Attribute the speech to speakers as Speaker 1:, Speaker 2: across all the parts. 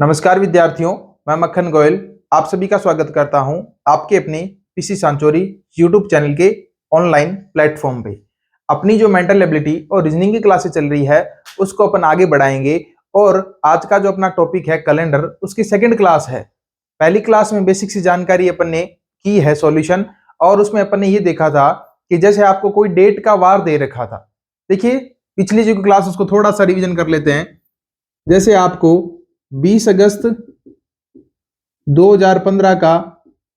Speaker 1: नमस्कार विद्यार्थियों, मैं मक्खन गोयल आप सभी का स्वागत करता हूं आपके अपने पीसी सांचोरी यूट्यूब चैनल के ऑनलाइन प्लेटफॉर्म पे। अपनी जो मेंटल एबिलिटी और रीजनिंग की क्लासेस चल रही है उसको अपन आगे बढ़ाएंगे और आज का जो अपना टॉपिक है कैलेंडर, उसकी सेकंड क्लास है। पहली क्लास में बेसिक सी जानकारी अपन ने की है सॉल्यूशन, और उसमें अपन ने ये देखा था कि जैसे आपको कोई डेट का वार दे रखा था। देखिए पिछली जो क्लास उसको थोड़ा सा रिवीजन कर लेते हैं। जैसे आपको 20 अगस्त 2015 का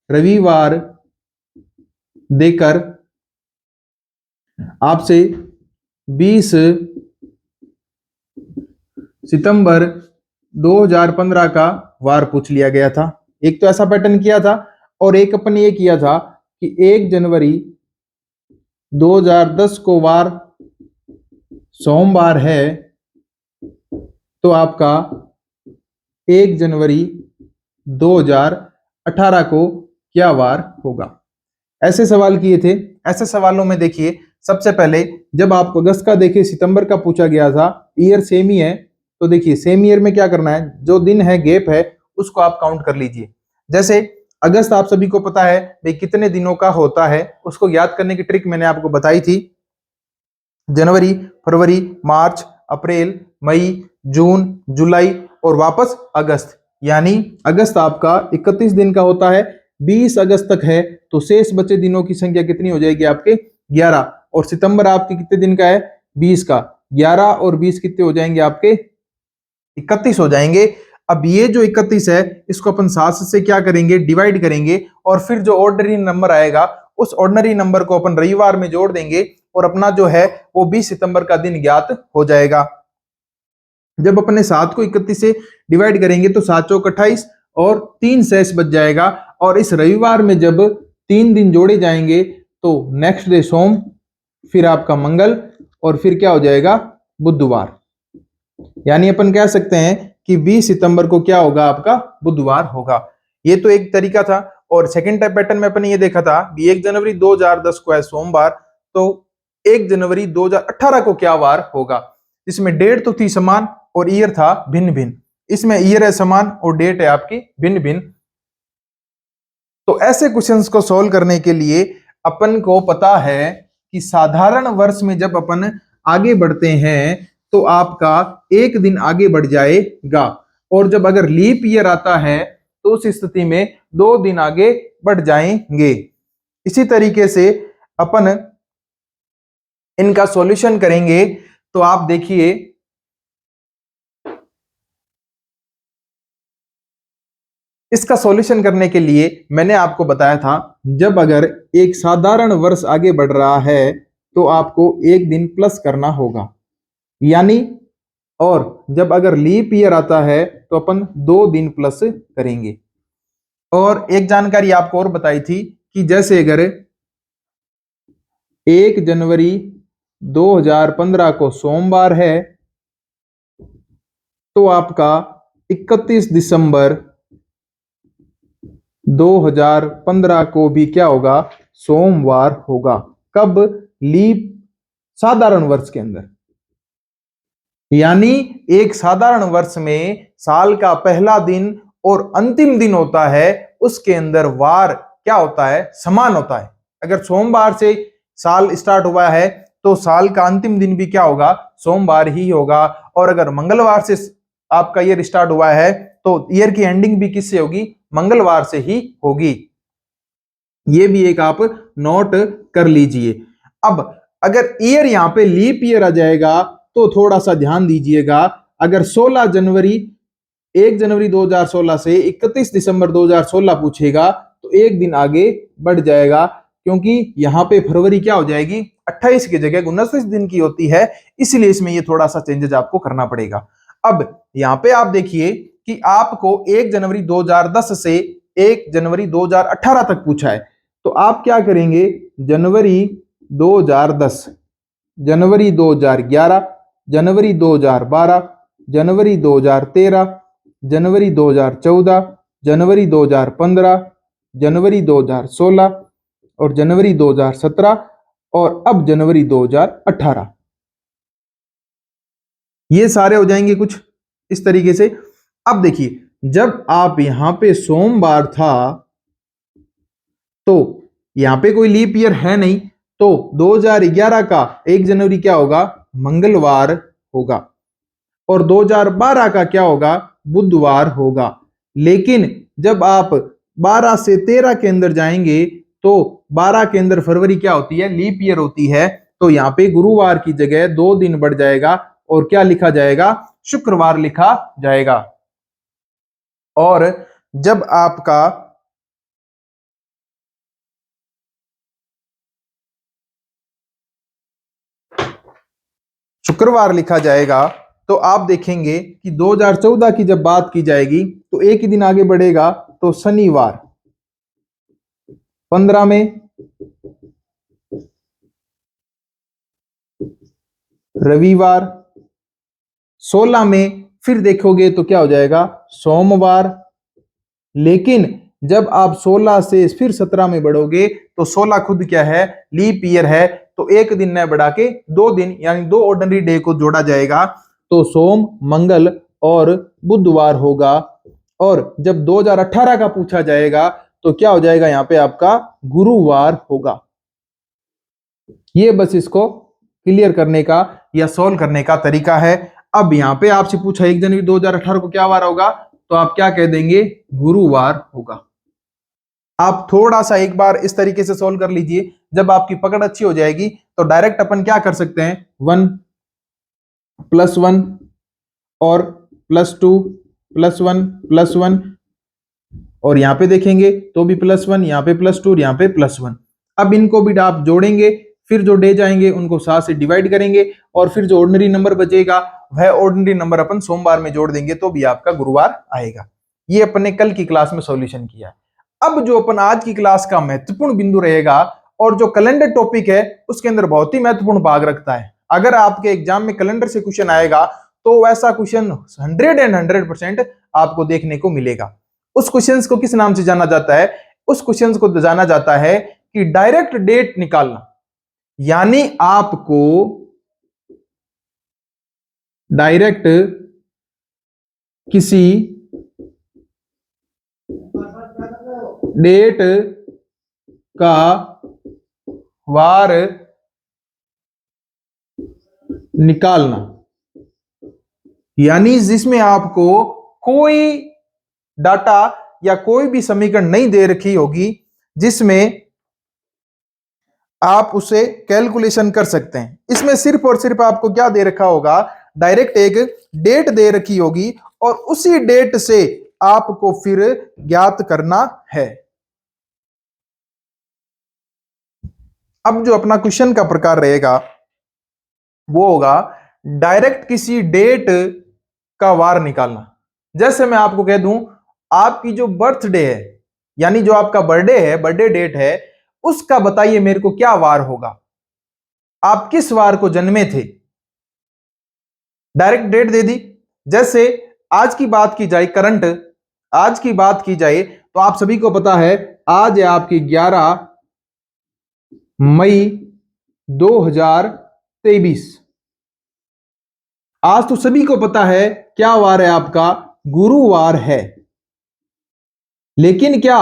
Speaker 1: रविवार देकर आपसे 20 सितंबर 2015 का वार पूछ लिया गया था। एक तो ऐसा पैटर्न किया था, और एक अपन ने ये किया था कि 1 जनवरी 2010 को वार सोमवार है, तो आपका 1 जनवरी 2018 को क्या वार होगा। ऐसे सवाल किए थे। ऐसे सवालों में देखिए सबसे पहले जब आपको अगस्त का देखिए सितंबर का पूछा गया था, ईयर सेम ही है, तो देखिए सेम ईयर में क्या करना है, जो दिन है गैप है उसको आप काउंट कर लीजिए। जैसे अगस्त आप सभी को पता है भाई कितने दिनों का होता है, उसको याद करने की ट्रिक मैंने आपको बताई थी। जनवरी, फरवरी, मार्च, अप्रैल, मई, जून, जुलाई और वापस अगस्त। यानी अगस्त आपका 31 दिन का होता है, 20 अगस्त तक है, तो शेष बचे दिनों की संख्या कितनी हो जाएगी आपके 11। और सितंबर आपके कितने दिन का है 20 का, 11 और 20 कितने हो जाएंगे आपके 31 हो जाएंगे। अब ये जो 31 है इसको अपन 7 से क्या करेंगे डिवाइड करेंगे, और फिर जो ऑर्डिनरी नंबर आएगा उस ऑर्डिनरी नंबर को अपन रविवार में जोड़ देंगे, और अपना जो है वो 20 सितंबर का दिन ज्ञात हो जाएगा। जब अपने 7 को 31 से डिवाइड करेंगे तो 7 चौक 28 और 3 शेष बच जाएगा। और इस रविवार में जब 3 दिन जोड़े जाएंगे तो नेक्स्ट डे सोम, फिर आपका मंगल, और फिर क्या हो जाएगा बुधवार। यानी अपन कह सकते हैं कि 20 सितंबर को क्या होगा आपका बुधवार होगा। ये तो एक तरीका था। और सेकंड टाइप पैटर्न में अपन ये देखा था कि 1 जनवरी 2010 को है सोमवार, तो 1 जनवरी 2018 को क्या वार होगा। इसमें डेट तो थी समान और ईयर था भिन्न भिन्न। इसमें ईयर है समान और डेट है आपकी भिन्न भिन्न। तो ऐसे क्वेश्चंस को सॉल्व करने के लिए अपन को पता है कि साधारण वर्ष में जब अपन आगे बढ़ते हैं तो आपका एक दिन आगे बढ़ जाएगा, और जब अगर लीप ईयर आता है तो उस स्थिति में 2 दिन आगे बढ़ जाएंगे। इसी तरीके से अपन इनका सॉल्यूशन करेंगे। तो आप देखिए इसका सॉल्यूशन करने के लिए मैंने आपको बताया था जब अगर एक साधारण वर्ष आगे बढ़ रहा है तो आपको एक दिन प्लस करना होगा, यानी और जब अगर लीप ईयर आता है तो अपन 2 दिन प्लस करेंगे। और एक जानकारी आपको और बताई थी कि जैसे अगर 1 जनवरी 2015 को सोमवार है तो आपका 31 दिसंबर 2015 को भी क्या होगा सोमवार होगा। कब? लीप साधारण वर्ष के अंदर। यानी एक साधारण वर्ष में साल का पहला दिन और अंतिम दिन होता है, उसके अंदर वार क्या होता है समान होता है। अगर सोमवार से साल स्टार्ट हुआ है तो साल का अंतिम दिन भी क्या होगा सोमवार ही होगा। और अगर मंगलवार से आपका ईयर स्टार्ट हुआ है तो ईयर की एंडिंग भी किससे होगी मंगलवार से ही होगी। ये भी एक आप नोट कर लीजिए। अब अगर ईयर यहां पे लीप ईयर आ जाएगा तो थोड़ा सा ध्यान दीजिएगा। अगर 16 जनवरी 1 जनवरी 2016 से 31 दिसंबर 2016 पूछेगा तो एक दिन आगे बढ़ जाएगा, क्योंकि यहां पे फरवरी क्या हो जाएगी 28 की जगह 29 दिन की होती है, इसलिए इसमें ये थोड़ा सा चेंजेस आपको करना पड़ेगा। अब यहां पे आप देखिए कि आपको 1 जनवरी 2010 से 1 जनवरी 2018 तक पूछा है, तो आप क्या करेंगे जनवरी 2010, जनवरी 2011, जनवरी 2012, जनवरी 2013, जनवरी 2014, जनवरी 2015, जनवरी 2016 और जनवरी 2017 और अब जनवरी 2018। ये सारे हो जाएंगे कुछ इस तरीके से। अब देखिए जब आप यहां पे सोमवार था तो यहां पे कोई लीप ईयर है नहीं, तो 2011 का 1 जनवरी क्या होगा? मंगलवार होगा। और 2012 का क्या होगा? बुधवार होगा। लेकिन जब आप 12 से 13 के अंदर जाएंगे तो 12 के अंदर फरवरी क्या होती है? लीप ईयर होती है। तो यहाँ पे गुरुवार की जगह 2 दिन बढ़ जाएगा और क्या लिखा जाएगा? शुक्रवार लिखा जाएगा। और जब आपका शुक्रवार लिखा जाएगा तो आप देखेंगे कि 2014 की जब बात की जाएगी तो एक ही दिन आगे बढ़ेगा, तो शनिवार 15 में, रविवार 16 में, फिर देखोगे तो क्या हो जाएगा? सोमवार। लेकिन जब आप 16 से फिर 17 में बढ़ोगे तो 16 खुद क्या है? लीप ईयर है। तो एक दिन न बढ़ा के 2 दिन यानी 2 ऑर्डिनरी डे को जोड़ा जाएगा, तो सोम, मंगल और बुधवार होगा। और जब 2018 का पूछा जाएगा तो क्या हो जाएगा? यहाँ पे आपका गुरुवार होगा। ये बस इसको क्लियर करने का या सॉल्व करने का तरीका है। अब यहाँ पे आपसे पूछा 1 जनवरी 2018 को क्या वार होगा, तो आप क्या कह देंगे? गुरुवार होगा। आप थोड़ा सा एक बार इस तरीके से सॉल्व कर लीजिए। जब आपकी पकड़ अच्छी हो जाएगी तो डायरेक्ट अपन क्या कर सकते हैं? 1 + 1 और +2 + 1 + 1, और यहाँ पे देखेंगे तो भी +1, यहाँ पे +2 और यहाँ पे +1। अब इनको भी आप जोड़ेंगे, फिर जो डे जाएंगे उनको 7 से डिवाइड करेंगे और फिर जो ऑर्डिनरी नंबर बचेगा वह ऑर्डिनरी नंबर अपन सोमवार में जोड़ देंगे तो भी आपका गुरुवार आएगा। ये अपन ने कल की क्लास में सॉल्यूशन किया। अब जो अपन आज की क्लास का महत्वपूर्ण बिंदु रहेगा और जो कैलेंडर टॉपिक है उसके अंदर बहुत ही महत्वपूर्ण भाग रखता है। अगर आपके एग्जाम में कैलेंडर से क्वेश्चन आएगा तो वैसा क्वेश्चन 100% आपको देखने को मिलेगा। उस क्वेश्चंस को किस नाम से जाना जाता है? उस क्वेश्चंस को जाना जाता है कि डायरेक्ट डेट निकालना। यानी आपको डायरेक्ट किसी डेट का वार निकालना, यानी जिसमें आपको कोई डाटा या कोई भी समीकरण नहीं दे रखी होगी, जिसमें आप उसे कैलकुलेशन कर सकते हैं। इसमें सिर्फ और सिर्फ आपको क्या दे रखा होगा? डायरेक्ट एक डेट दे रखी होगी और उसी डेट से आपको फिर ज्ञात करना है। अब जो अपना क्वेश्चन का प्रकार रहेगा वो होगा डायरेक्ट किसी डेट का वार निकालना। जैसे मैं आपको कह दूं, आपकी जो बर्थडे है यानी जो आपका बर्थडे है, बर्थडे डेट है, उसका बताइए मेरे को क्या वार होगा? आप किस वार को जन्मे थे? डायरेक्ट डेट दे दी। जैसे आज की बात की जाए, करंट आज की बात की जाए तो आप सभी को पता है आज है आपकी 11 मई 2023। आज तो सभी को पता है क्या वार है आपका? गुरुवार है। लेकिन क्या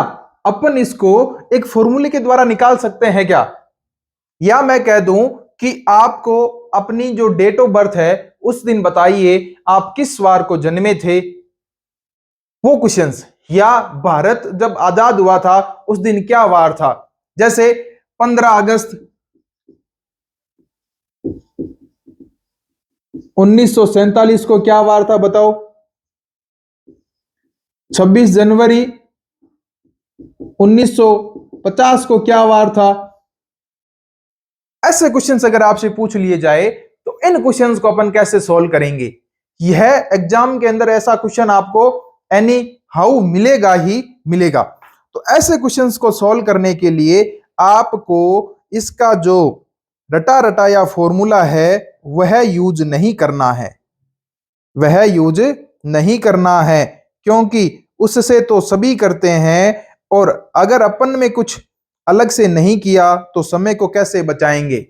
Speaker 1: अपन इसको एक फॉर्मूले के द्वारा निकाल सकते हैं क्या? या मैं कह दूं कि आपको अपनी जो डेट ऑफ बर्थ है उस दिन बताइए आप किस वार को जन्मे थे, वो क्वेश्चंस। या भारत जब आजाद हुआ था उस दिन क्या वार था? जैसे 15 अगस्त 1947 को क्या वार था बताओ? 26 जनवरी 1950 को क्या वार था? ऐसे क्वेश्चंस अगर आपसे पूछ लिए जाए तो इन क्वेश्चंस को अपन कैसे सॉल्व करेंगे? यह एग्जाम के अंदर ऐसा क्वेश्चन आपको एनी हाउ मिलेगा ही मिलेगा। तो ऐसे क्वेश्चंस को सॉल्व करने के लिए आपको इसका जो रटा रटाया फॉर्मूला है वह यूज नहीं करना है, वह यूज नहीं करना है, क्योंकि उससे तो सभी करते हैं। और अगर अपन में कुछ अलग से नहीं किया तो समय को कैसे बचाएंगे?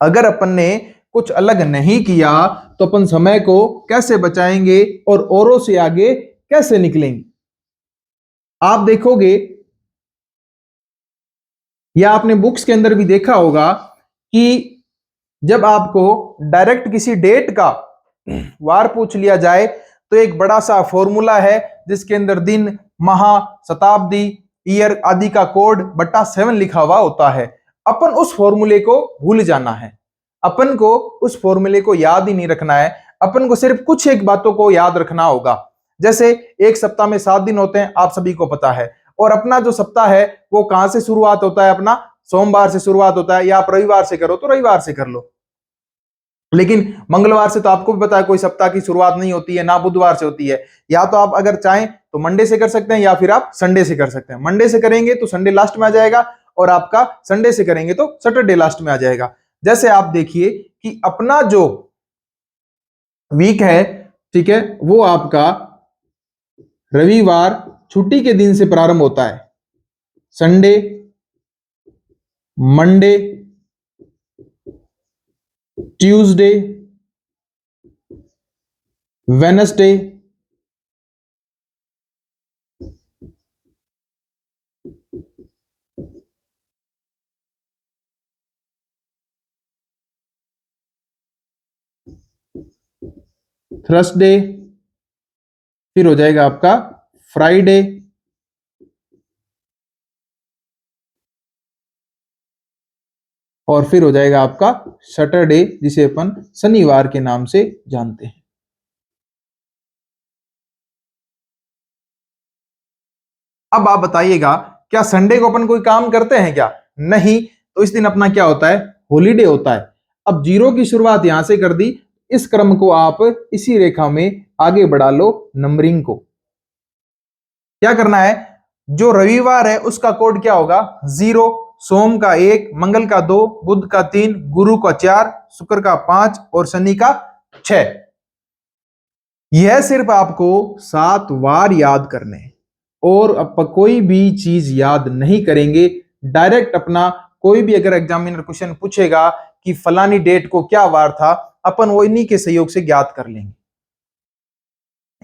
Speaker 1: अगर अपन ने कुछ अलग नहीं किया तो अपन समय को कैसे बचाएंगे और औरों से आगे कैसे निकलेंगे। आप देखोगे या आपने बुक्स के अंदर भी देखा होगा कि जब आपको डायरेक्ट किसी डेट का वार पूछ लिया जाए तो एक बड़ा सा फॉर्मूला है जिसके अंदर दिन, माह, शताब्दी, ईयर आदि का कोड बटा 7 लिखा हुआ होता है। अपन उस फॉर्मूले को भूल जाना है, अपन को उस फॉर्मूले को याद ही नहीं रखना है, अपन को सिर्फ कुछ एक बातों को याद रखना होगा। जैसे एक सप्ताह में 7 दिन होते हैं, आप सभी को पता है, और अपना जो सप्ताह है वो कहां से शुरुआत होता है, अपना सोमवार से शुरुआत होता है, या आप रविवार से करो तो रविवार से कर लो, लेकिन मंगलवार से तो आपको भी पता है कोई सप्ताह की शुरुआत नहीं होती है, ना बुधवार से होती है। या तो आप अगर चाहें तो मंडे से कर सकते हैं या फिर आप संडे से कर सकते हैं। मंडे से करेंगे तो संडे लास्ट में आ जाएगा और आपका संडे से करेंगे तो सैटरडे लास्ट में आ जाएगा। जैसे आप देखिए कि अपना जो वीक है, ठीक है, वो आपका रविवार छुट्टी के दिन से प्रारंभ होता है। Sunday, Monday, Tuesday, Wednesday, Thursday, फिर हो जाएगा आपका फ्राइडे, और फिर हो जाएगा आपका सैटरडे, जिसे अपन शनिवार के नाम से जानते हैं। अब आप बताइएगा, क्या संडे को अपन कोई काम करते हैं क्या? नहीं, तो इस दिन अपना क्या होता है? हॉलीडे होता है। अब जीरो की शुरुआत यहां से कर दी, इस क्रम को आप इसी रेखा में आगे बढ़ा लो, नंबरिंग को। क्या करना है? जो रविवार है उसका कोड क्या होगा? 0, सोम का 1, मंगल का 2, बुध का 3, गुरु का 4, शुक्र का 5 और शनि का 6। यह सिर्फ आपको 7 वार याद करने हैं और अब कोई भी चीज याद नहीं करेंगे। डायरेक्ट अपना कोई भी अगर एग्जामिनर क्वेश्चन पूछेगा कि फलानी डेट को क्या वार था, अपन वो इन्हीं के सहयोग से ज्ञात कर लेंगे।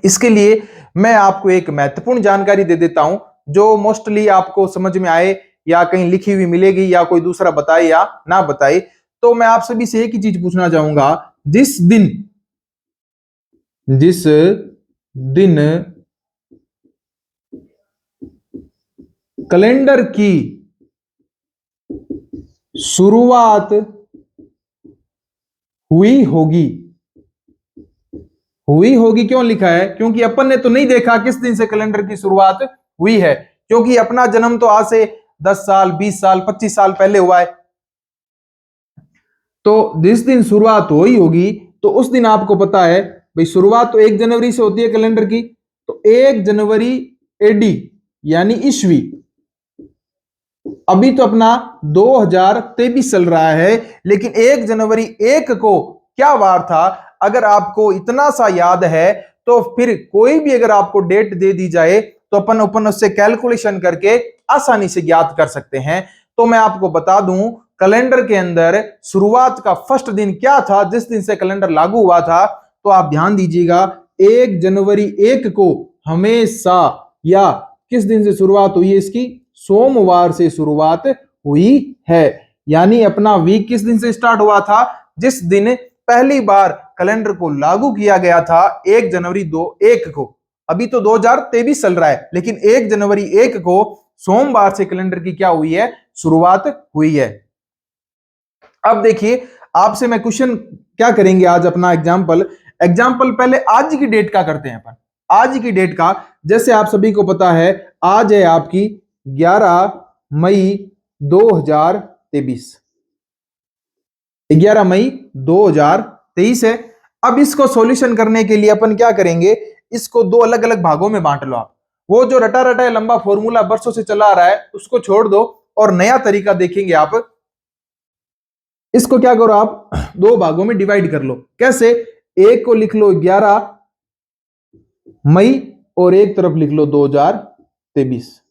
Speaker 1: इसके लिए मैं आपको एक महत्वपूर्ण जानकारी दे देता हूं जो मोस्टली आपको समझ में आए या कहीं लिखी हुई मिलेगी या कोई दूसरा बताए या ना बताए। तो मैं आप सभी से एक ही चीज पूछना चाहूंगा, जिस दिन कैलेंडर की शुरुआत हुई होगी क्यों लिखा है? क्योंकि अपन ने तो नहीं देखा किस दिन से कैलेंडर की शुरुआत हुई है, क्योंकि अपना जन्म तो आज से 10 साल, 20 साल, 25 साल पहले हुआ है। तो जिस दिन शुरुआत हुई होगी तो उस दिन आपको पता है भाई शुरुआत तो 1 जनवरी से होती है कैलेंडर की, तो 1 जनवरी एडी यानी ईस्वी। अभी तो अपना 2023 चल रहा है, लेकिन 1 जनवरी 1 को क्या वार था? अगर आपको इतना सा याद है तो फिर कोई भी अगर आपको डेट दे दी जाए तो अपन उससे कैलकुलेशन करके आसानी से ज्ञात कर सकते हैं। तो मैं आपको बता दूं, कैलेंडर के अंदर शुरुआत का फर्स्ट दिन क्या था, जिस दिन से कैलेंडर लागू हुआ था, तो आप ध्यान दीजिएगा 1 जनवरी 1 को हमेशा, या किस दिन से शुरुआत हुई है इसकी? सोमवार से शुरुआत हुई है। यानी अपना वीक किस दिन से स्टार्ट हुआ था? जिस दिन पहली बार कैलेंडर को लागू किया गया था, 1 जनवरी 1 को। अभी तो 2023 चल रहा है, लेकिन 1 जनवरी 1 को सोमवार से कैलेंडर की क्या हुई है? शुरुआत हुई है। अब देखिए, आपसे मैं क्वेश्चन क्या करेंगे आज अपना एग्जाम्पल पहले आज की डेट का करते हैं अपन। आज की डेट का, जैसे आप सभी को पता है, आज है आपकी 11 मई 2023। 11 मई 2023 है। अब इसको सॉल्यूशन करने के लिए अपन क्या करेंगे? इसको 2 अलग अलग भागों में बांट लो आप। वो जो रटा रटा लंबा फॉर्मूला बरसों से चला आ रहा है उसको छोड़ दो और नया तरीका देखेंगे आप। इसको क्या करो आप, 2 भागों में डिवाइड कर लो। कैसे? एक को लिख लो 11 मई और एक तरफ लिख लो 2023।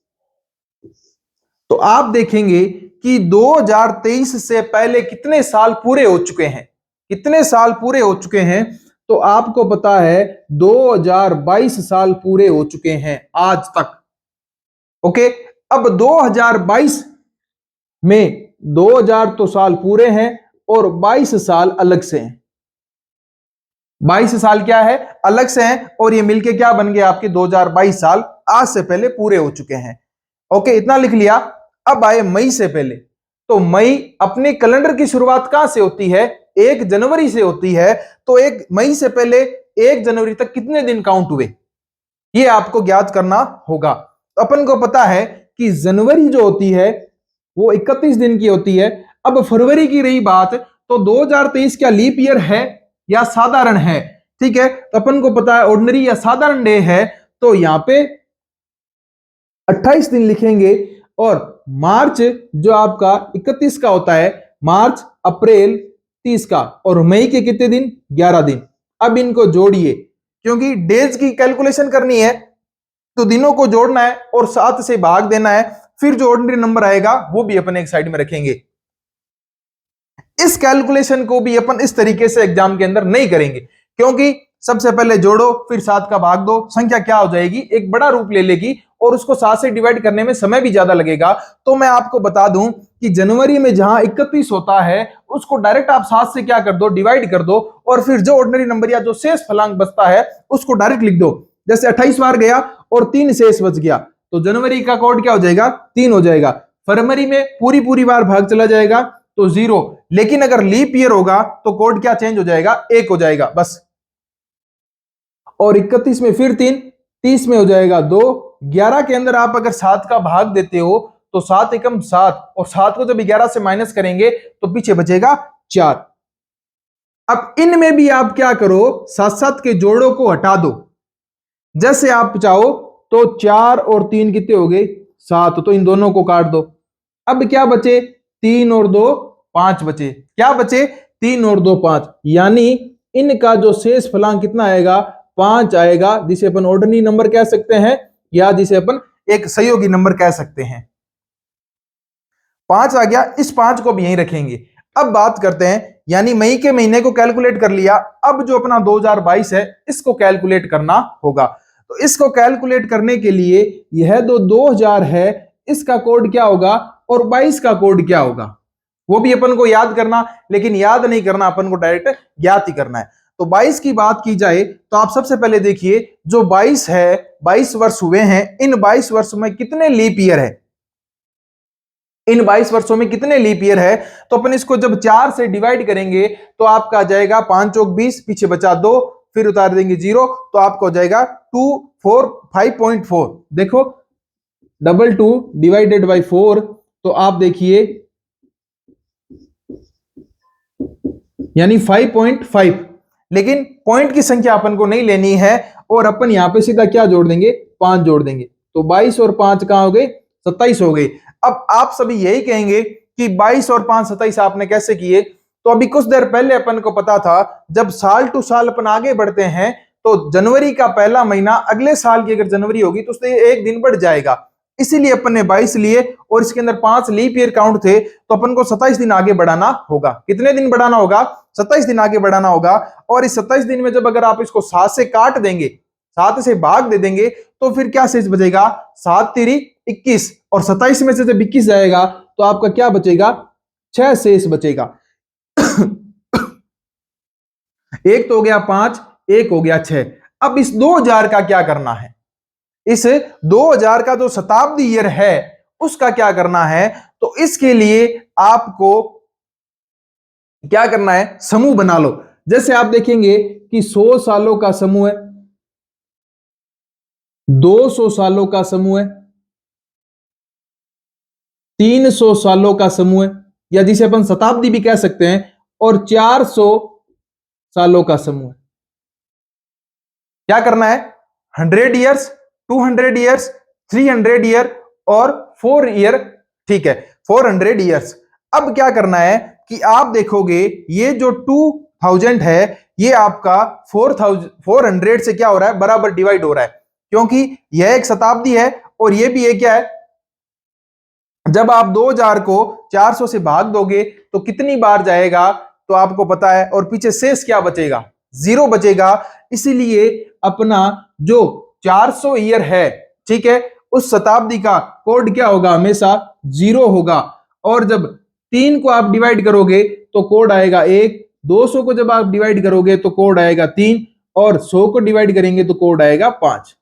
Speaker 1: तो आप देखेंगे कि 2023 से पहले कितने साल पूरे हो चुके हैं? कितने साल पूरे हो चुके हैं, तो आपको पता है 2022 साल पूरे हो चुके हैं आज तक। ओके, अब 2022 में 2000 तो साल पूरे हैं और 22 साल अलग से हैं। 22 साल क्या है, अलग से हैं, और ये मिलके क्या बन गए आपके 2022 साल आज से पहले पूरे हो चुके हैं। ओके, इतना लिख लिया। अब आए मई से पहले, तो मई अपने कैलेंडर की शुरुआत कहां से होती है, 1 जनवरी से होती है। तो 1 मई से पहले 1 जनवरी तक कितने दिन काउंट हुए, ये आपको ज्ञात करना होगा। तो अपन को पता है कि जनवरी जो होती है वो 31 दिन की होती है। अब फरवरी की रही बात, तो 2023 क्या लीप ईयर है या साधारण है? ठीक है, तो अपन को पता है ऑर्डिनरी या साधारण डे है, तो यहां पे 28 दिन लिखेंगे। और मार्च जो आपका 31 का होता है, मार्च अप्रैल 30 का, और मई के कितने दिन, 11 दिन। अब इनको जोड़िए, क्योंकि डेज की कैलकुलेशन करनी है तो दिनों को जोड़ना है और 7 से भाग देना है, फिर जो ऑर्डिनरी नंबर आएगा वो भी अपन एक साइड में रखेंगे। इस कैलकुलेशन को भी अपन इस तरीके से एग्जाम के अंदर नहीं करेंगे, क्योंकि सबसे पहले जोड़ो फिर 7 का भाग दो, संख्या क्या हो जाएगी, एक बड़ा रूप ले लेगी और उसको 7 से डिवाइड करने में समय भी ज्यादा लगेगा। तो मैं आपको बता दूं कि जनवरी में जहां 31 होता है उसको डायरेक्ट आप 7 से क्या कर दो, डिवाइड कर दो, और फिर जो ऑर्डिनरी नंबर या जो शेष फलांक बचता है उसको डायरेक्ट लिख दो। जैसे 28 बार गया और 3 शेष बच गया, तो जनवरी का कोड क्या हो जाएगा, 3 हो जाएगा। फरवरी में पूरी बार भाग चला जाएगा तो 0, लेकिन अगर लीप ईयर होगा तो कोड क्या चेंज हो जाएगा, 1 हो जाएगा बस। और 31 में फिर 3, 30 में हो जाएगा 2, 11 के अंदर आप अगर 7 का भाग देते हो तो 7 एकम 7, और 7 को जब 11 से माइनस करेंगे तो पीछे बचेगा 4। अब इनमें भी आप क्या करो, 7-7 के जोड़ों को हटा दो। जैसे आप चाहो तो 4 और 3 कितने हो गए, 7, तो इन दोनों को काट दो। अब क्या बचे, 3 और 2 5 बचे। क्या बचे, 3 और 2 5, यानी इनका जो शेष फलांक कितना आएगा, 5 आएगा, जिसे अपन ऑर्डिनरी नंबर कह सकते हैं या जिसे अपन एक सहयोगी नंबर कह सकते हैं। 5 आ गया, इस 5 को भी यहीं रखेंगे। अब बात करते हैं, यानी मई के महीने को कैलकुलेट कर लिया, अब जो अपना 2022 है इसको कैलकुलेट करना होगा। तो इसको कैलकुलेट करने के लिए यह जो 2000 है इसका कोड क्या होगा और 22 का कोड क्या होगा, वो भी अपन को याद करना, लेकिन याद नहीं करना, अपन को डायरेक्ट ज्ञात ही करना है। तो 22 की बात की जाए तो आप सबसे पहले देखिए, जो 22 है, 22 वर्ष हुए हैं, इन 22 वर्षों में कितने लीप ईयर है, इन 22 वर्षों में कितने लीप ईयर है। तो अपन इसको जब 4 से डिवाइड करेंगे तो आपका आ जाएगा 5 चौक 20, पीछे बचा 2, फिर उतार देंगे 0, तो आपको हो जाएगा 2 4 5.4। देखो 22 डिवाइडेड बाई 4, तो आप देखिए यानी 5.5, लेकिन पॉइंट की संख्या अपन को नहीं लेनी है और अपन यहां पे सीधा क्या जोड़ देंगे, 5 जोड़ देंगे, तो 22 और 5 कहां हो गए, 27 हो गए। अब आप सभी यही कहेंगे कि 22 और 5 27 आपने कैसे किए, तो अभी कुछ देर पहले अपन को पता था जब साल टू साल अपन आगे बढ़ते हैं तो जनवरी का पहला महीना अगले साल की अगर जनवरी होगी तो उससे एक दिन बढ़ जाएगा, इसीलिए अपन ने 22 लिए और इसके अंदर 5 लीप ईयर काउंट थे, तो अपन को 27 दिन आगे बढ़ाना होगा। कितने दिन बढ़ाना होगा, 27 दिन आगे बढ़ाना होगा। और इस 27 दिन में जब अगर आप इसको 7 से काट देंगे, 7 से भाग दे देंगे, तो फिर क्या शेष बचेगा, 7 तिरी 21, और 27 में से जब 21 जाएगा तो आपका क्या बचेगा, 6 शेष बचेगा। एक तो हो गया 5, एक हो गया 6। अब इस 2000 का क्या करना है, इस 2000 का जो शताब्दी ईयर है उसका क्या करना है, तो इसके लिए आपको क्या करना है, समूह बना लो। जैसे आप देखेंगे कि 100 सालों का समूह है, 200 सालों का समूह है, 300 सालों का समूह है, या जिसे अपन शताब्दी भी कह सकते हैं, और 400 सालों का समूह है। क्या करना है, 100 ईयर्स, 200 ईयर्स, 300 ईयर और 4 ईयर, ठीक है 400 ईयर्स। अब क्या करना है कि आप देखोगे ये जो 2000 है ये आपका 400 से क्या हो रहा है, बराबर डिवाइड हो रहा है, क्योंकि यह एक शताब्दी है और ये भी एक क्या है, जब आप 2000 को 400 से भाग दोगे तो कितनी बार जाएगा, तो आपको पता है, और पीछे शेष क्या बचेगा, 0 बचेगा। इसीलिए अपना जो 400 ईयर है, ठीक है, उस शताब्दी का कोड क्या होगा, हमेशा 0 होगा। और जब 3 को आप डिवाइड करोगे तो कोड आएगा 1, 200 को जब आप डिवाइड करोगे तो कोड आएगा 3, और 100 को डिवाइड करेंगे तो कोड आएगा 5।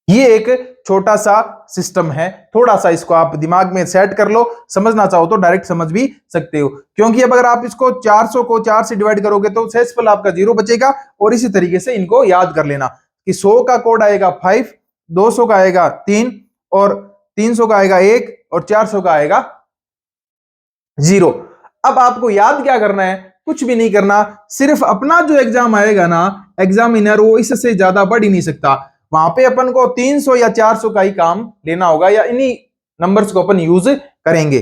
Speaker 1: ये एक छोटा सा सिस्टम है, थोड़ा सा इसको आप दिमाग में सेट कर लो, समझना चाहो तो डायरेक्ट समझ भी सकते हो। क्योंकि अब अगर आप इसको 400 को 4 से डिवाइड करोगे तो शेषफल आपका 0 बचेगा। और इसी तरीके से इनको याद कर लेना कि 100 का कोड आएगा 5, 200 का आएगा 3, और 300 का आएगा 1, और 400 का आएगा 0। अब आपको याद क्या करना है, कुछ भी नहीं करना, सिर्फ अपना जो एग्जाम आएगा ना, एग्जामिनर, वो इससे ज्यादा बढ़ ही नहीं सकता। वहां पे अपन को 300 या 400 का ही काम लेना होगा, या इन्हीं नंबर्स को अपन यूज करेंगे।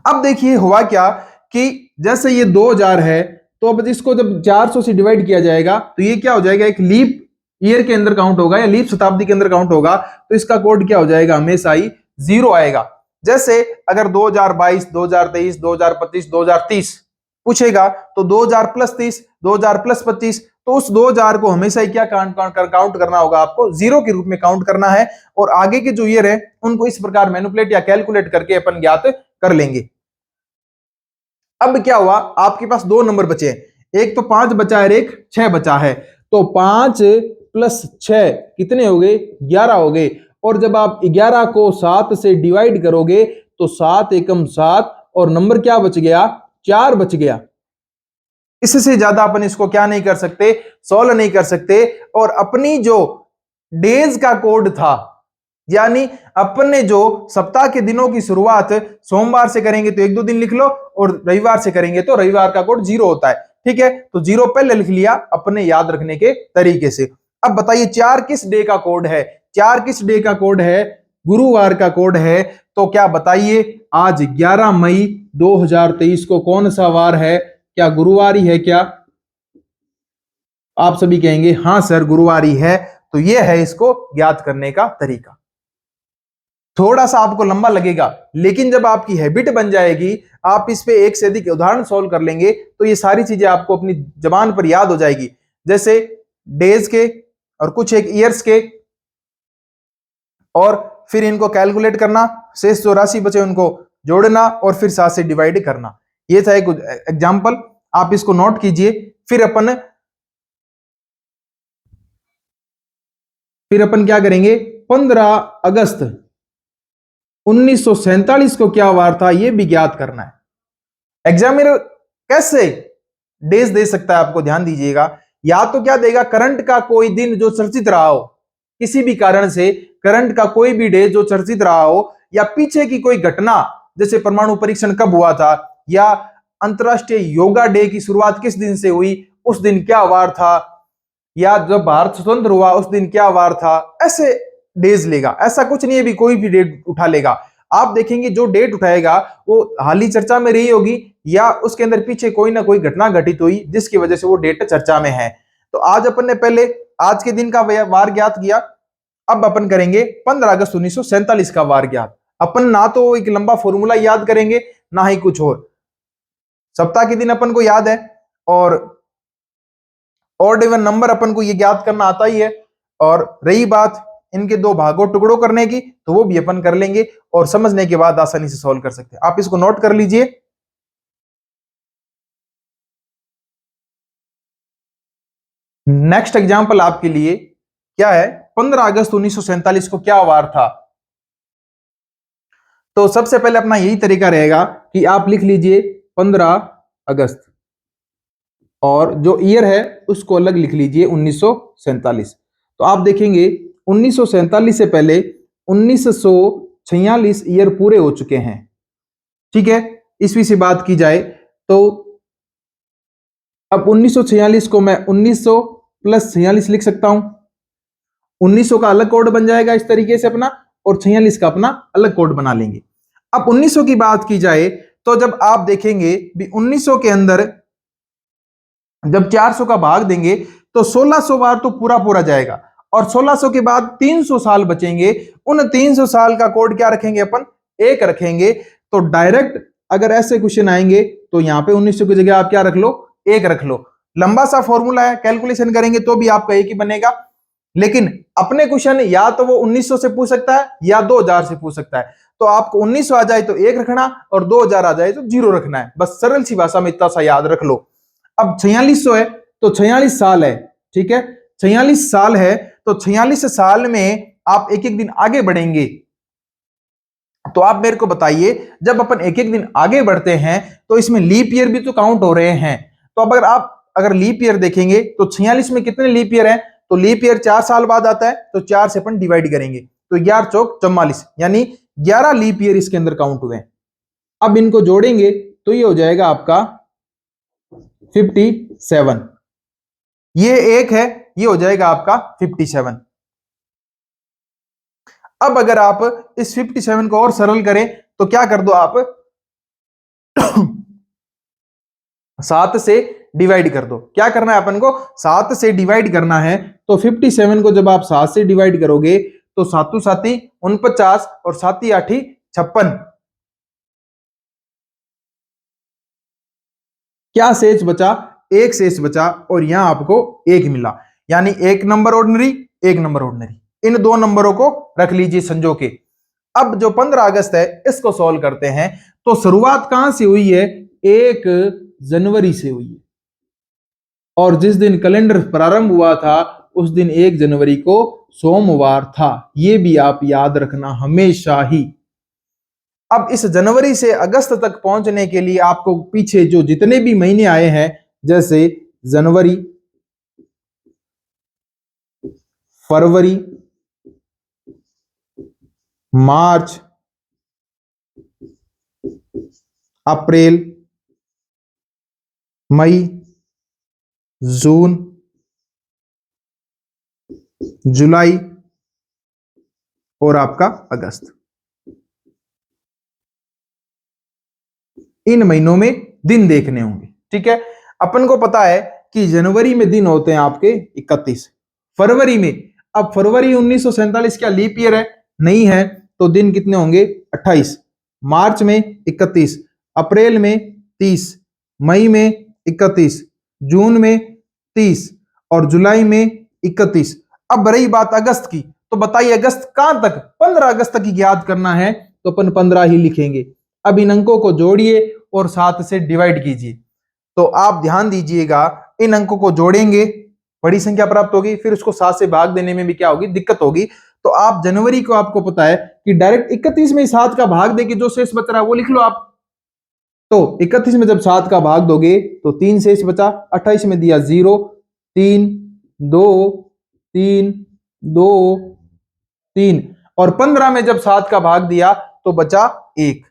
Speaker 1: अब देखिए हुआ क्या कि जैसे ये 2000 है, तो अब इसको जब 400 से डिवाइड किया जाएगा तो ये क्या हो जाएगा, एक लीप ईयर के अंदर काउंट होगा या लीप शताब्दी के अंदर काउंट होगा, तो इसका कोड क्या हो जाएगा, हमेशा ही 0 आएगा। जैसे अगर 2022, 2023, 2025, 2030 पूछेगा तो 2000 प्लस 30, 2000 प्लस 25, तो उस 2000 को हमेशा ही क्या काउंट करना होगा, आपको 0 के रूप में काउंट करना है। और आगे के जो ईयर है उनको इस प्रकार मैनिपुलेट या कैलकुलेट करके अपन ज्ञात कर लेंगे। अब क्या हुआ, आपके पास 2 नंबर बचे हैं, एक तो 5 बचा है, एक 6 बचा है। तो 5 प्लस 6 कितने हो गए, 11 हो गए। और जब आप 11 को 7 से डिवाइड करोगे तो 7 एकम 7, और नंबर क्या बच गया, 4 बच गया। इससे ज्यादा अपन इसको क्या नहीं कर सकते, सॉल्व नहीं कर सकते। और अपनी जो डेज का कोड था, यानी अपने जो सप्ताह के दिनों की शुरुआत सोमवार से करेंगे तो 1-2 दिन लिख लो, और रविवार से करेंगे तो रविवार का कोड 0 होता है, ठीक है। तो 0 पहले लिख लिया अपने याद रखने के तरीके से। अब बताइए 4 किस डे का कोड है, 4 किस डे का कोड है, गुरुवार का कोड है। तो क्या बताइए, आज 11 मई 2023 को कौन सा वार है, क्या गुरुवार ही है क्या? आप सभी कहेंगे हाँ सर गुरुवार ही है। तो यह है इसको ज्ञात करने का तरीका। थोड़ा सा आपको लंबा लगेगा, लेकिन जब आपकी हैबिट बन जाएगी, आप इस पे एक से अधिक उदाहरण सॉल्व कर लेंगे, तो ये सारी चीजें आपको अपनी जबान पर याद हो जाएगी। जैसे डेज के और कुछ एक ईयर्स के, और फिर इनको कैलकुलेट करना, शेष जो राशि बचे उनको जोड़ना, और फिर 7 से डिवाइड करना। ये था एक एग्जाम्पल, आप इसको नोट कीजिए। फिर अपन क्या करेंगे, 15 अगस्त 1947 को क्या वार था, यह भी ज्ञात करना है। एग्जामिनर कैसे डेज दे सकता है, आपको ध्यान दीजिएगा। या तो क्या देगा, करंट का कोई दिन जो चर्चित रहा हो, किसी भी कारण से करंट का कोई भी डे जो चर्चित रहा हो, या पीछे की कोई घटना, जैसे परमाणु परीक्षण कब हुआ था, या अंतरराष्ट्रीय योगा डे की शुरुआत किस दिन से हुई, उस दिन क्या वार था, या जब भारत स्वतंत्र हुआ उस दिन क्या वार था, ऐसे डेज लेगा। ऐसा कुछ नहीं है भी कोई भी डेट उठा लेगा। आप देखेंगे जो डेट उठाएगा वो हाल ही चर्चा में रही होगी, या उसके अंदर पीछे कोई ना कोई घटना घटित हुई जिसकी वजह से वो डेट चर्चा में है। तो आज अपन ने पहले आज के दिन का वार ज्ञात किया, अब अपन करेंगे 15 अगस्त 1947 का वार ज्ञात। अपन ना तो एक लंबा फॉर्मूला याद करेंगे, ना ही कुछ और। सप्ताह के दिन अपन को याद है, और ऑड इवन नंबर अपन को ये ज्ञात करना आता ही है। और रही बात इनके 2 भागों टुकड़ों करने की, तो वो भी अपन कर लेंगे, और समझने के बाद आसानी से सॉल्व कर सकते हैं। आप इसको नोट कर लीजिए। नेक्स्ट एग्जांपल आपके लिए क्या है, 15 अगस्त 1947 को क्या वार था। तो सबसे पहले अपना यही तरीका रहेगा कि आप लिख लीजिए 15 अगस्त, और जो ईयर है उसको अलग लिख लीजिए 1947। तो आप देखेंगे 1947 से पहले 1946 ईयर पूरे हो चुके हैं, ठीक है। ईस्वी से बात की जाए तो अब 1946 को मैं 1900 प्लस 46 लिख सकता हूं। 1900 का अलग कोड बन जाएगा इस तरीके से अपना, और 46 का अपना अलग कोड बना लेंगे। अब 1900 की बात की जाए तो जब आप देखेंगे भी 1900 के अंदर जब 400 का भाग देंगे तो 1600 बार तो पूरा पूरा जाएगा, और 1600 के बाद 300 साल बचेंगे। उन 300 साल का कोड क्या रखेंगे अपन, 1 रखेंगे। तो डायरेक्ट अगर ऐसे क्वेश्चन आएंगे तो यहाँ पे 1900 की जगह आप क्या रख लो, 1 रख लो। लंबा सा फॉर्मूला है, कैलकुलेशन करेंगे तो भी आपका 1 ही बनेगा। लेकिन अपने क्वेश्चन या तो वो 1900 से पूछ सकता है या 2000 से पूछ सकता है। तो आपको 1900 आ जाए तो 1 रखना और 2000 आ जाए तो 0 रखना है। बस सरल सी भाषा में इतना सा याद रख लो। अब 4600 है तो 46 साल है, ठीक है, 46 साल है तो 46 साल में आप एक एक दिन आगे बढ़ेंगे। तो आप मेरे को बताइए, जब अपन एक एक दिन आगे बढ़ते हैं तो इसमें लीप ईयर भी तो काउंट हो रहे हैं। तो अब अगर लीप ईयर देखेंगे तो 46 में कितने लीप ईयर है, तो लीप ईयर 4 साल बाद आता है, तो 4 से अपन डिवाइड करेंगे तो 11 चौक 44, यानी 11 लीप ईयर इसके अंदर काउंट हुए। अब इनको जोड़ेंगे तो ये हो जाएगा आपका 57। ये एक है, ये हो जाएगा आपका 57। अब अगर आप इस 57 को और सरल करें तो क्या कर दो आप 7 से डिवाइड कर दो। क्या करना है अपन को, 7 से डिवाइड करना है। तो 57 को जब आप 7 से डिवाइड करोगे तो 7 7 49 और 7 8 56। क्या शेष बचा, एक शेष बचा और यहां आपको 1 मिला, यानी 1 नंबर ऑर्डिनरी 1 नंबर ऑर्डिनरी। इन दो नंबरों को रख लीजिए संजो के। अब जो 15 अगस्त है इसको सॉल्व करते हैं। तो शुरुआत कहां से हुई है, 1 जनवरी से हुई है और जिस दिन कैलेंडर प्रारंभ हुआ था उस दिन 1 जनवरी को सोमवार था। ये भी आप याद रखना हमेशा ही। अब इस जनवरी से अगस्त तक पहुंचने के लिए आपको पीछे जो जितने भी महीने आए हैं, जैसे जनवरी, फरवरी, मार्च, अप्रैल, मई, जून, जुलाई और आपका अगस्त, इन महीनों में दिन देखने होंगे। ठीक है, अपन को पता है कि जनवरी में दिन होते हैं आपके 31, फरवरी में, अब फरवरी 1947 क्या लीप ईयर है, नहीं है, तो दिन कितने होंगे 28, मार्च में 31, अप्रैल में 30, मई में 31, जून में 30 और जुलाई में 31। अब रही बात अगस्त की, तो बताइए अगस्त कहां तक, 15 अगस्त तक ही याद करना है तो अपन 15 ही लिखेंगे। अब इन अंकों को जोड़िए और 7 से डिवाइड कीजिए। तो आप ध्यान दीजिएगा, इन अंकों को जोड़ेंगे बड़ी संख्या प्राप्त होगी, फिर उसको 7 से भाग देने में भी क्या होगी, दिक्कत होगी। तो आप जनवरी को आपको पता है कि डायरेक्ट 31 में 7 का भाग देके जो शेष बच रहा है वो लिख लो आप। तो 31 में जब 7 का भाग दोगे तो 3 शेष बचा, 28 में दिया 0, 3 2 3 2 3 और 15 में जब 7 का भाग दिया तो बचा 1।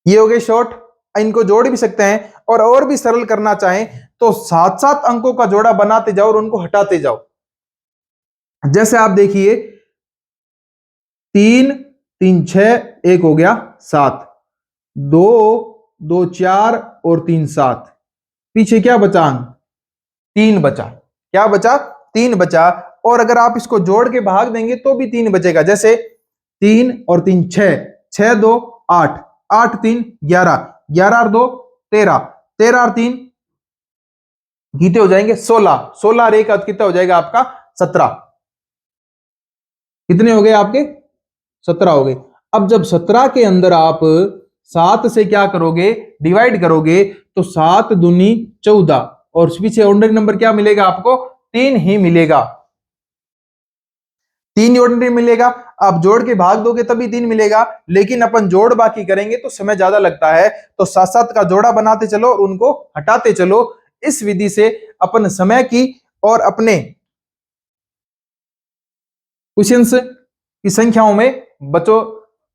Speaker 1: ये हो गए शॉर्ट। इनको जोड़ भी सकते हैं और भी सरल करना चाहें तो 7-7 अंकों का जोड़ा बनाते जाओ और उनको हटाते जाओ। जैसे आप देखिए 3 3 6 1 हो गया 7, 2 2 4 और 3 7, पीछे क्या बचा अंक, 3 बचा। क्या बचा, 3 बचा। और अगर आप इसको जोड़ के भाग देंगे तो भी 3 बचेगा। जैसे 3 और 3 6, 6 2 8, 8 3 11, 11 और 2 13, 13 और 3 कितने हो जाएंगे 16, 16 और 1 कितना हो जाएगा आपका 17। कितने हो गए आपके 17 हो गए। अब जब 17 के अंदर आप 7 से क्या करोगे, डिवाइड करोगे तो 7 दूनी 14 और पीछे ऑर्डिनरी नंबर क्या मिलेगा आपको, 3 ही मिलेगा, 3 ऑर्डिनरी मिलेगा। आप जोड़ के भाग दोगे तभी 3 मिलेगा, लेकिन अपन जोड़ बाकी करेंगे तो समय ज्यादा लगता है। तो 7-7 का जोड़ा बनाते चलो और उनको हटाते चलो। इस विधि से अपन समय की और अपने क्वेश्चंस की संख्याओं में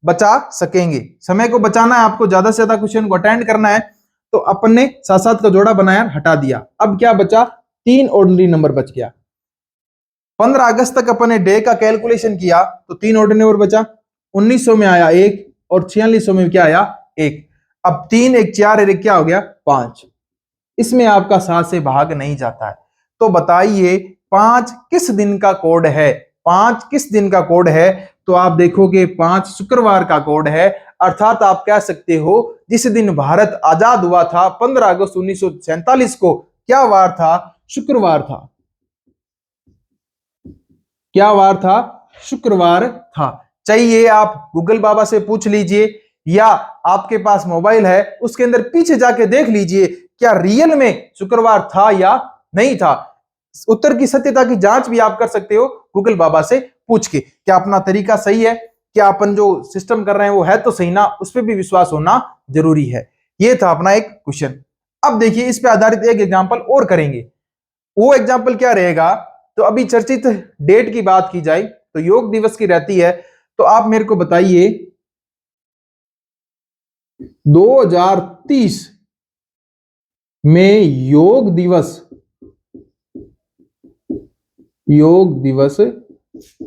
Speaker 1: बचा सकेंगे। समय को बचाना है आपको, ज्यादा से ज्यादा क्वेश्चन को अटेंड करना है। तो अपन ने 7-7 का जोड़ा बनाया, हटा दिया। अब क्या बचा, 3 ऑर्डिनरी नंबर बच गया। 15 अगस्त तक अपन ने डे का कैलकुलेशन किया तो 3 ऑर्डिनरी नंबर बचा। 1900 में आया 1 और 4600 में क्या आया 1। अब 3 1 4 1 क्या हो गया 5। इसमें आपका 7 से भाग नहीं जाता है। तो बताइए 5 किस दिन का कोड है, 5 किस दिन का कोड है। तो आप देखोगे 5 शुक्रवार का कोड है। अर्थात आप कह सकते हो जिस दिन भारत आजाद हुआ था 15 अगस्त 1947 को, क्या वार था? शुक्रवार था। क्या वार था? शुक्रवार था। चाहिए आप गूगल बाबा से पूछ लीजिए, या आपके पास मोबाइल है उसके अंदर पीछे जाके देख लीजिए क्या रियल में शुक्रवार था या नहीं था। उत्तर की सत्यता की जांच भी आप कर सकते हो गूगल बाबा से पूछ के, क्या अपना तरीका सही है, क्या अपन जो सिस्टम कर रहे हैं वो है तो सही ना, उस पर भी विश्वास होना जरूरी है। ये था अपना एक क्वेश्चन। अब देखिए इस पे आधारित एक एग्जाम्पल और करेंगे। वो एग्जाम्पल क्या रहेगा? तो अभी चर्चित डेट की बात की जाए तो योग दिवस की रहती है, तो आप मेरे को बताइए 2030 में योग दिवस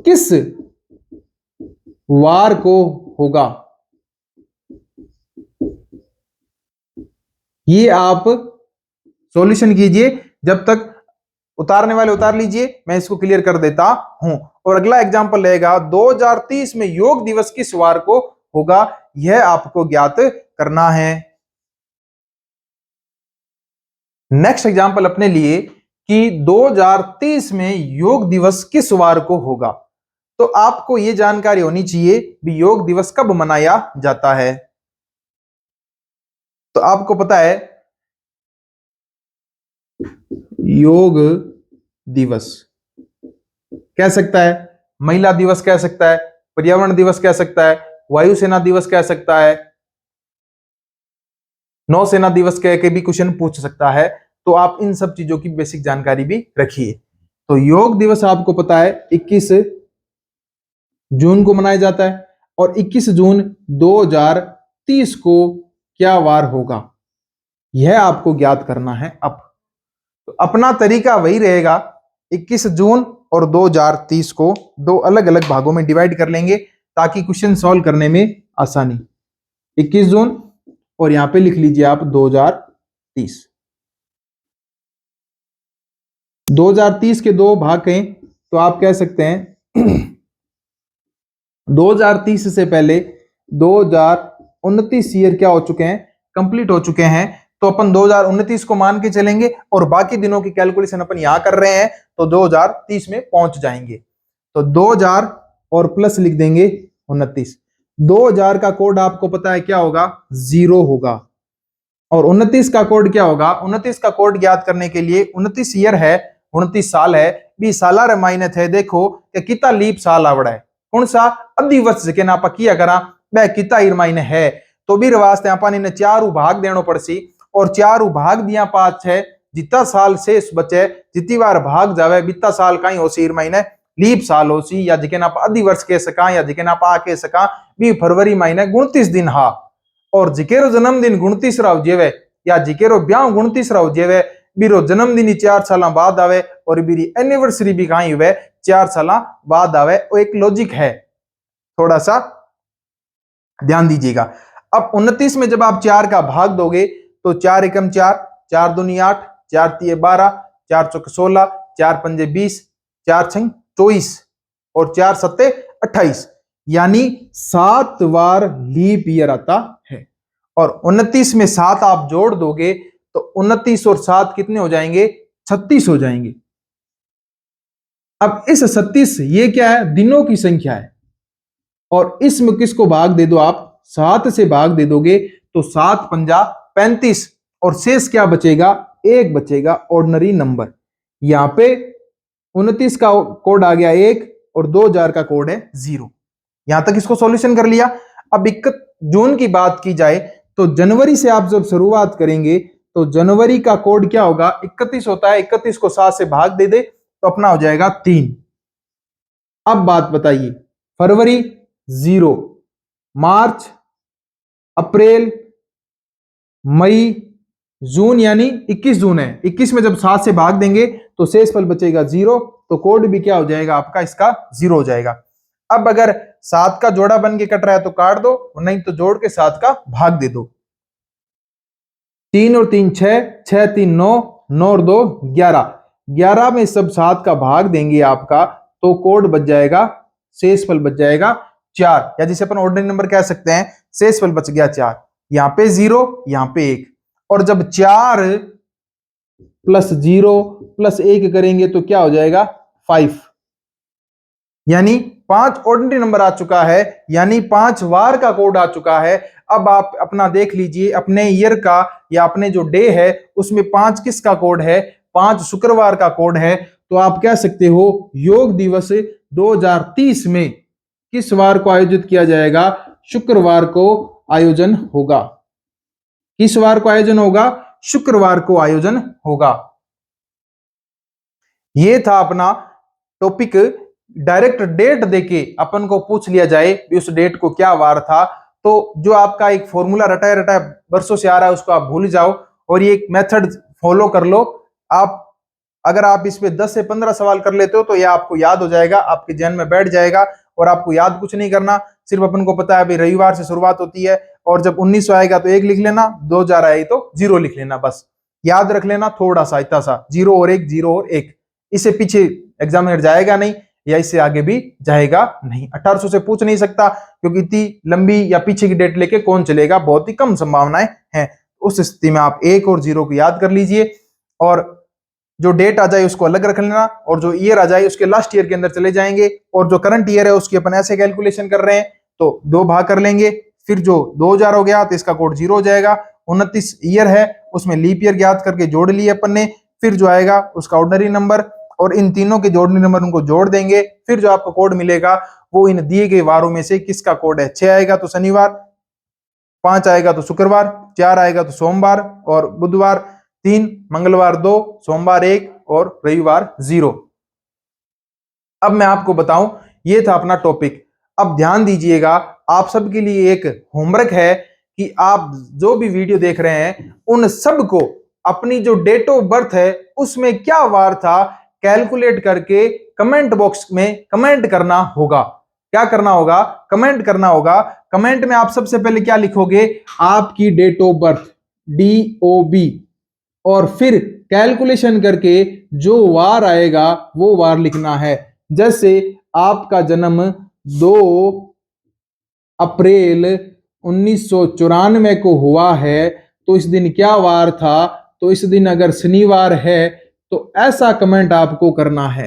Speaker 1: किस वार को होगा? ये आप सॉल्यूशन कीजिए, जब तक उतारने वाले उतार लीजिए, मैं इसको क्लियर कर देता हूं। और अगला एग्जांपल रहेगा 2030 में योग दिवस किस वार को होगा, यह आपको ज्ञात करना है। नेक्स्ट एग्जांपल अपने लिए कि 2030 में योग दिवस किस वार को होगा। तो आपको यह जानकारी होनी चाहिए भी योग दिवस कब मनाया जाता है। तो आपको पता है योग दिवस कह सकता है, महिला दिवस कह सकता है, पर्यावरण दिवस कह सकता है, वायुसेना दिवस कह सकता है, नौसेना दिवस कह के भी क्वेश्चन पूछ सकता है। तो आप इन सब चीजों की बेसिक जानकारी भी रखिए। तो योग दिवस आपको पता है 21 जून को मनाया जाता है, और 21 जून 2030 को क्या वार होगा, यह आपको ज्ञात करना है। अब तो अपना तरीका वही रहेगा, 21 जून और 2030 को दो अलग अलग भागों में डिवाइड कर लेंगे ताकि क्वेश्चन सॉल्व करने में आसानी। 21 जून और यहां पे लिख लीजिए आप 2030। 2030 के दो भाग कहें तो आप कह सकते हैं 2030 से पहले 2029 ईयर क्या हो चुके हैं, कंप्लीट हो चुके हैं। तो अपन 2029 को मान के चलेंगे और बाकी दिनों की कैलकुलेशन अपन यहां कर रहे हैं, तो 2030 में पहुंच जाएंगे। तो 2000 और प्लस लिख देंगे 29। 2000 का कोड आपको पता है क्या होगा, 0 होगा। और 29 का कोड क्या होगा, 29 का कोड ज्ञात करने के लिए 29 ईयर है, 29 साल है, 20 साल रमायने थे। देखो कि कितना लीप साल आवड़ा है, कौन सा अधिवर्ष के ना किया करा वह कितना ईरमाइने है। तो भी वास्ते अपन ने 4 भाग देनो पड़सी, और 4 भाग दिया 5 है, जितना साल शेष बचे जितनी बार भाग जावे बितना साल कहीं हो सी महीने लीप साल हो सी, या जिके ना अधिवर्ष कह सका या जिके ना पा कह सका। 20 फरवरी महीने 29 दिन हा, और जिकेरो जन्मदिन 29 राव जेवे या जिकेरो ब्याह 29 राव जेवे, बीरो जन्मदिन ही 4 साल बाद आवे और बीरी एनिवर्सरी भी कहीं हुए 4 साल बाद आवे। वो एक लॉजिक है, थोड़ा सा ध्यान दीजिएगा। अब 29 में जब आप 4 का भाग दोगे तो 4 एकम 4, 4 दूनी 8, 4 तिये 12, 4 चौके 16, 4 पंजे 20, 4 छंग 24 और 4 सत्ते 28, यानी 7 बार लीप ईयर आता है। और 29 में 7 आप जोड़ दोगे तो 29 और 7 कितने हो जाएंगे, 36 हो जाएंगे। अब इस 36 ये क्या है, दिनों की संख्या है, और इसमें किसको भाग दे दो आप, 7 से भाग दे दोगे तो 7 पंजा 35, और शेष क्या बचेगा, एक बचेगा ऑर्डिनरी नंबर। यहां पे 29 का कोड आ गया 1 और 2000 का कोड है 0। यहां तक इसको सॉल्यूशन कर लिया। अब 21 जून की बात की जाए तो जनवरी से आप जब शुरुआत करेंगे तो जनवरी का कोड क्या होगा, 31 होता है, 31 को 7 से भाग दे दे तो अपना हो जाएगा 3। अब बात बताइए, फरवरी 0, मार्च, अप्रैल, मई, जून, यानी 21 जून है, 21 में जब 7 से भाग देंगे तो शेष फल बचेगा 0, तो कोड भी क्या हो जाएगा आपका, इसका 0 हो जाएगा। अब अगर 7 का जोड़ा बन के कट रहा है तो काट दो, नहीं तो जोड़ के 7 का भाग दे दो। 3 और 3 6, 6 3 9, 9 और 2 11, 11 में सब 7 का भाग देंगे आपका तो कोड बच जाएगा, शेष फल बच जाएगा 4, या जिसे अपन ऑर्डिनरी नंबर कह सकते हैं, शेषफल बच गया 4, यहाँ पे 0, यहाँ पे 1, और जब 4 + 0 + 1 करेंगे तो क्या हो जाएगा 5, यानी 5 ऑर्डिनरी नंबर आ चुका है, यानी 5 वार का कोड आ चुका है। अब आप अपना देख लीजिए, अपने ईयर का या अपने जो डे है उसमें 5 किसका कोड है, 5 शुक्रवार का कोड है। तो आप कह सकते हो योग दिवस 2030 में किस वार को आयोजित किया जाएगा, शुक्रवार को आयोजन होगा। किस वार को आयोजन होगा, शुक्रवार को आयोजन होगा। ये था अपना टॉपिक। डायरेक्ट डेट देके अपन को पूछ लिया जाए कि उस डेट को क्या वार था, तो जो आपका एक फॉर्मूला रटाया रटाया वर्षों से आ रहा है उसको आप भूल जाओ और ये एक मेथड फॉलो कर लो। आप अगर आप इस पे 10 से 15 सवाल कर लेते हो तो ये आपको याद हो जाएगा, आपके जहन में बैठ जाएगा और आपको याद कुछ नहीं करना। सिर्फ अपन को पता है भाई रविवार से शुरुआत होती है और जब 1900 आएगा तो 1 लिख लेना, 2000 आएगी तो 0 लिख लेना, बस याद रख लेना थोड़ा सा, इतना सा, 0 और 1, 0 और 1। इससे पीछे एग्जामिनर जाएगा नहीं या इससे आगे भी जाएगा नहीं। 1800 से पूछ नहीं सकता क्योंकि इतनी लंबी या पीछे की डेट लेके कौन चलेगा, बहुत ही कम संभावनाएं हैं। उस स्थिति में आप 1 और 0 को याद कर लीजिए और जो डेट आ जाए उसको अलग रख लेना और जो ईयर आ जाए उसके लास्ट ईयर के अंदर चले जाएंगे और जो करंट ईयर है उसकी अपन ऐसे कैलकुलेशन कर रहे हैं तो 2 भाग कर लेंगे। फिर जो 2000 हो गया तो इसका कोड 0 हो जाएगा। 29 ईयर है उसमें लीप ईयर याद करके जोड़ लिए अपन ने। फिर जो आएगा उसका ऑर्डिनरी नंबर और इन तीनों के जोड़ने नंबर उनको जोड़ देंगे। फिर जो आपको कोड मिलेगा वो इन दिए गए वारों में से किसका कोड है। 6 आएगा तो शनिवार, 5 आएगा तो शुक्रवार, 4 आएगा तो सोमवार और बुधवार 3, मंगलवार 2, सोमवार 1 और रविवार 0। अब मैं आपको बताऊं, ये था अपना टॉपिक। अब ध्यान दीजिएगा, आप सबके लिए एक होमवर्क है कि आप जो भी वीडियो देख रहे हैं उन सब को अपनी जो डेट ऑफ बर्थ है उसमें क्या वार था कैलकुलेट करके कमेंट बॉक्स में कमेंट करना होगा। क्या करना होगा, कमेंट करना होगा। कमेंट में आप सबसे पहले क्या लिखोगे, आपकी डेट ऑफ बर्थ DOB और फिर कैलकुलेशन करके जो वार आएगा वो वार लिखना है। जैसे आपका जन्म 2 अप्रैल 1994 को हुआ है तो इस दिन क्या वार था, तो इस दिन अगर शनिवार है तो ऐसा कमेंट आपको करना है,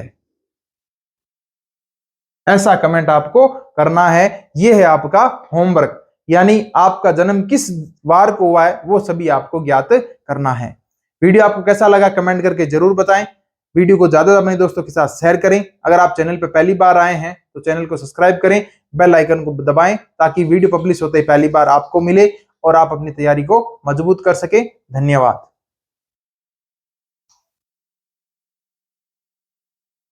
Speaker 1: ऐसा कमेंट आपको करना है। यह है आपका होमवर्क, यानी आपका जन्म किस वार को हुआ है वो सभी आपको ज्ञात करना है। वीडियो आपको कैसा लगा कमेंट करके जरूर बताएं। वीडियो को ज्यादा अपने दोस्तों के साथ शेयर करें। अगर आप चैनल पर पहली बार आए हैं तो चैनल को सब्सक्राइब करें, बेल आइकन को दबाएं ताकि वीडियो पब्लिश होते ही पहली बार आपको मिले और आप अपनी तैयारी को मजबूत कर सके। धन्यवाद।